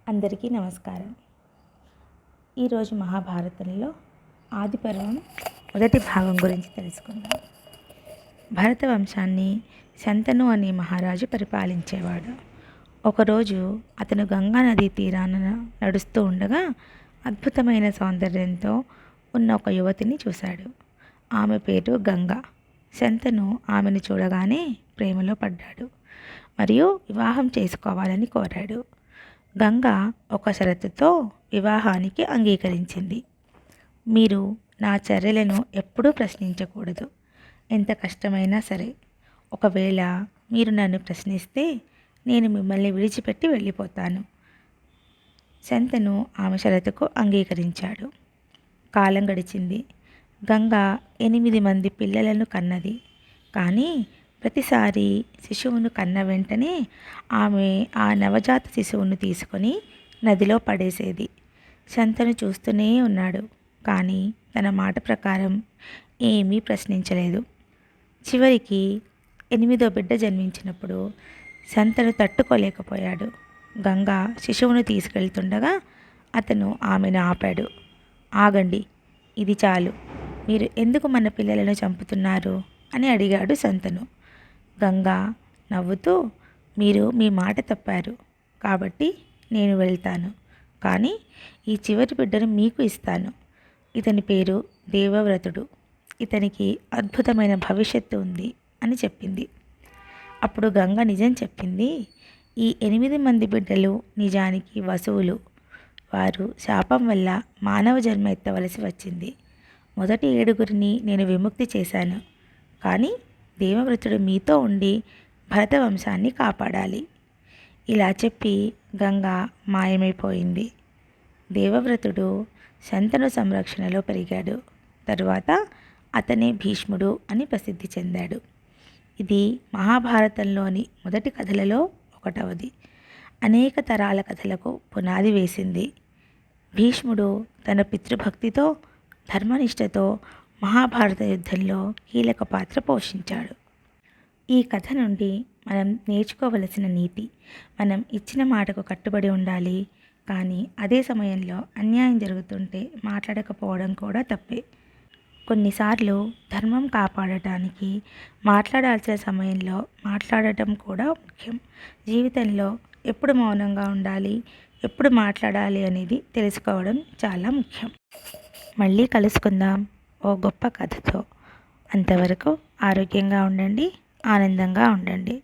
అందరికీ నమస్కారం. ఈరోజు మహాభారతంలో ఆదిపర్వం మొదటి భాగం గురించి తెలుసుకుందాం. భరత వంశాన్ని శంతను అనే మహారాజు పరిపాలించేవాడు. ఒకరోజు అతను గంగా నదీ తీరాన నడుస్తూ ఉండగా అద్భుతమైన సౌందర్యంతో ఉన్న ఒక యువతిని చూశాడు. ఆమె పేరు గంగ. శంతను ఆమెను చూడగానే ప్రేమలో పడ్డాడు మరియు వివాహం చేసుకోవాలని కోరాడు. గంగ ఒక షరతుతో వివాహానికి అంగీకరించింది. మీరు నా చర్యలను ఎప్పుడూ ప్రశ్నించకూడదు. ఎంత కష్టమైనా సరే. ఒకవేళ మీరు నన్ను ప్రశ్నిస్తే నేను మిమ్మల్ని విడిచిపెట్టి వెళ్ళిపోతాను. శంతను ఆమె షరతుకు అంగీకరించాడు. కాలం గడిచింది. గంగ 8 మంది పిల్లలను కన్నది. కానీ ప్రతిసారి శిశువును కన్న వెంటనే ఆమె ఆ నవజాత శిశువును తీసుకొని నదిలో పడేసేది. శంతను చూస్తూనే ఉన్నాడు, కానీ తన మాట ప్రకారం ఏమీ ప్రశ్నించలేదు. చివరికి 8వ బిడ్డ జన్మించినప్పుడు శంతను తట్టుకోలేకపోయాడు. గంగ శిశువును తీసుకెళ్తుండగా అతను ఆమెను ఆపాడు. ఆగండి, ఇది చాలు. మీరు ఎందుకు మన పిల్లలను చంపుతున్నారు అని అడిగాడు శంతను. గంగ నవ్వుతూ, మీరు మీ మాట తప్పారు కాబట్టి నేను వెళ్తాను, కానీ ఈ చివరి బిడ్డను మీకు ఇస్తాను. ఇతని పేరు దేవవ్రతుడు. ఇతనికి అద్భుతమైన భవిష్యత్తు ఉంది అని చెప్పింది. అప్పుడు గంగ నిజం చెప్పింది. ఈ 8 మంది బిడ్డలు నిజానికి వసువులు. వారు శాపం వల్ల మానవ జన్మ ఎత్తవలసి వచ్చింది. మొదటి 7గురిని నేను విముక్తి చేశాను, కానీ దేవవ్రతుడు మీతో ఉండి భరత వంశాన్ని కాపాడాలి. ఇలా చెప్పి గంగ మాయమైపోయింది. దేవవ్రతుడు శంతను సంరక్షణలో పెరిగాడు. తరువాత అతనే భీష్ముడు అని ప్రసిద్ధి చెందాడు. ఇది మహాభారతంలోని మొదటి కథలలో ఒకటవది. అనేక తరాల కథలకు పునాది వేసింది. భీష్ముడు తన పితృభక్తితో, ధర్మనిష్టతో మహాభారత యుద్ధంలో కీలక పాత్ర పోషించాడు. ఈ కథ నుండి మనం నేర్చుకోవలసిన నీతి: మనం ఇచ్చిన మాటకు కట్టుబడి ఉండాలి, కానీ అదే సమయంలో అన్యాయం జరుగుతుంటే మాట్లాడకపోవడం కూడా తప్పే. కొన్నిసార్లు ధర్మం కాపాడటానికి మాట్లాడాల్సిన సమయంలో మాట్లాడటం కూడా ముఖ్యం. జీవితంలో ఎప్పుడు మౌనంగా ఉండాలి, ఎప్పుడు మాట్లాడాలి అనేది తెలుసుకోవడం చాలా ముఖ్యం. మళ్ళీ కలుసుకుందాం ఓ గొప్ప కథతో. అంతవరకు ఆరోగ్యంగా ఉండండి, ఆనందంగా ఉండండి.